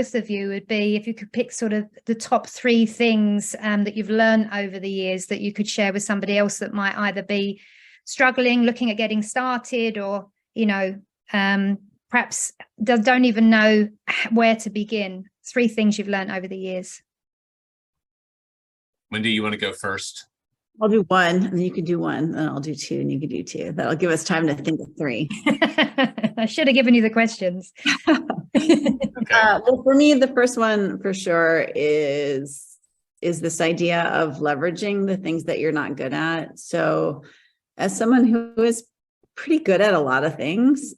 both of you would be if you could pick sort of the top three things that you've learned over the years that you could share with somebody else that might either be struggling, looking at getting started, or, perhaps don't even know where to begin. Three things you've learned over the years. Wendy, you want to go first? I'll do one, and then you can do one, and I'll do two, and you can do two. That'll give us time to think of three. I should have given you the questions. Okay. Well, for me, the first one for sure is this idea of leveraging the things that you're not good at. So as someone who is pretty good at a lot of things,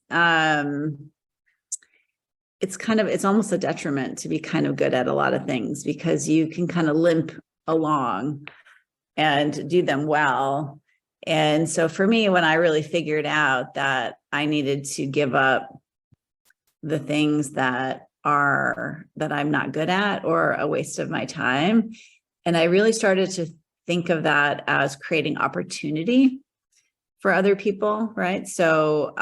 it's almost a detriment to be kind of good at a lot of things, because you can kind of limp along and do them well. And so for me, when I really figured out that I needed to give up the things that I'm not good at or a waste of my time, and I really started to think of that as creating opportunity for other people, right? So,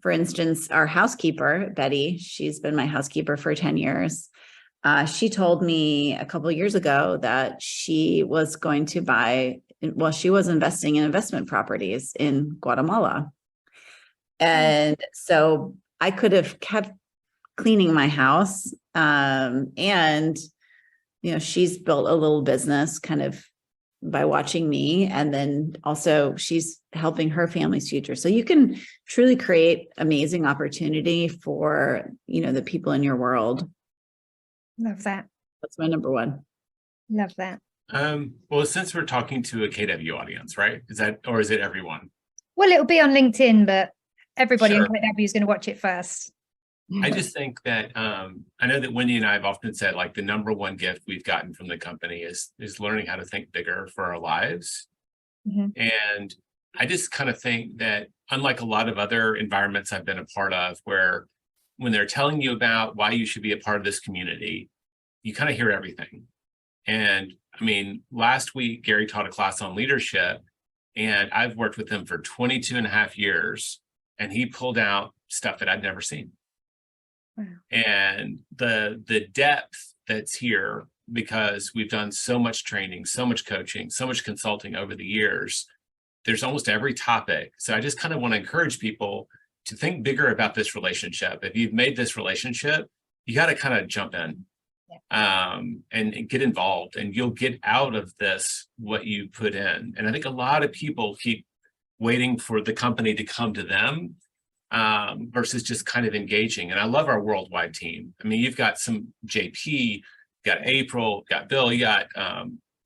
for instance, our housekeeper, Betty, she's been my housekeeper for 10 years. She told me a couple of years ago that she was going to she was investing in investment properties in Guatemala. And so I could have kept cleaning my house. And, she's built a little business kind of by watching me. And then also she's helping her family's future. So you can truly create amazing opportunity for, the people in your world. Love that. That's my number one. Love that. Well, since we're talking to a KW audience, right? Is it everyone? Well, it'll be on LinkedIn, but everybody Sure. on KW is going to watch it first. I just think that I know that Wendy and I have often said, like, the number one gift we've gotten from the company is learning how to think bigger for our lives. Mm-hmm. And I just kind of think that, unlike a lot of other environments I've been a part of, where when they're telling you about why you should be a part of this community, you kind of hear everything. And I mean, last week, Gary taught a class on leadership, and I've worked with him for 22 and a half years, and he pulled out stuff that I'd never seen. Wow. And the depth that's here, because we've done so much training, so much coaching, so much consulting over the years, there's almost every topic. So I just kind of want to encourage people to think bigger about this relationship. If you've made this relationship, you got to kind of jump in. And get involved, and you'll get out of this what you put in. And I think a lot of people keep waiting for the company to come to them versus just kind of engaging. And I love our worldwide team. I mean, you've got some JP, you got April, got Bill, you got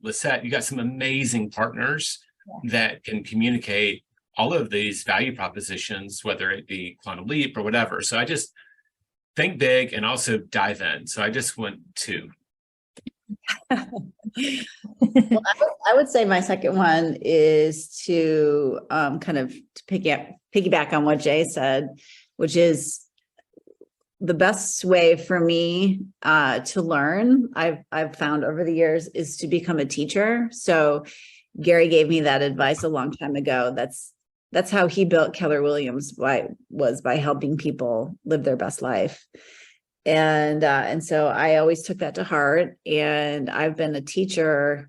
Lisette, you got some amazing partners that can communicate all of these value propositions, whether it be Quantum Leap or whatever. So I just think big and also dive in. So I just went to. Well, I would say my second one is to kind of piggyback on what Jay said, which is the best way for me to learn, I've found over the years, is to become a teacher. So Gary gave me that advice a long time ago. That's how he built Keller Williams, by helping people live their best life. And so I always took that to heart. And I've been a teacher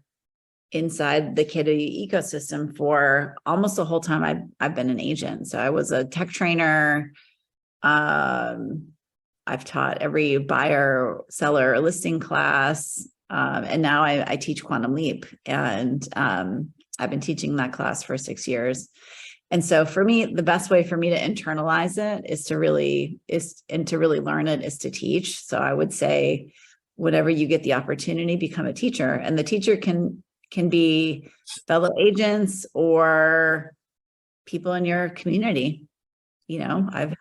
inside the KW ecosystem for almost the whole time I've been an agent. So I was a tech trainer. I've taught every buyer, seller, listing class. And now I teach Quantum Leap. And I've been teaching that class for 6 years. And so for me, the best way for me to internalize it is to really learn it is to teach. So I would say, whenever you get the opportunity, become a teacher. And the teacher can be fellow agents or people in your community. I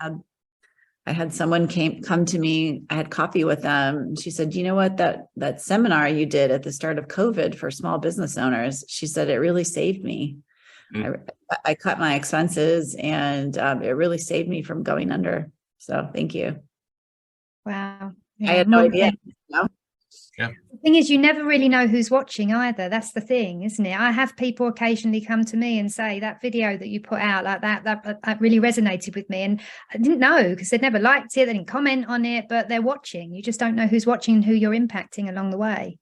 had someone come to me, I had coffee with them, and she said, you know what, that seminar you did at the start of COVID for small business owners, she said, it really saved me. I cut my expenses, and it really saved me from going under. So thank you. Wow. I had no idea. Yeah. The thing is, you never really know who's watching either. That's the thing, isn't it? I have people occasionally come to me and say that video that you put out, like that really resonated with me. And I didn't know because they'd never liked it, they didn't comment on it, but they're watching. You just don't know who's watching and who you're impacting along the way.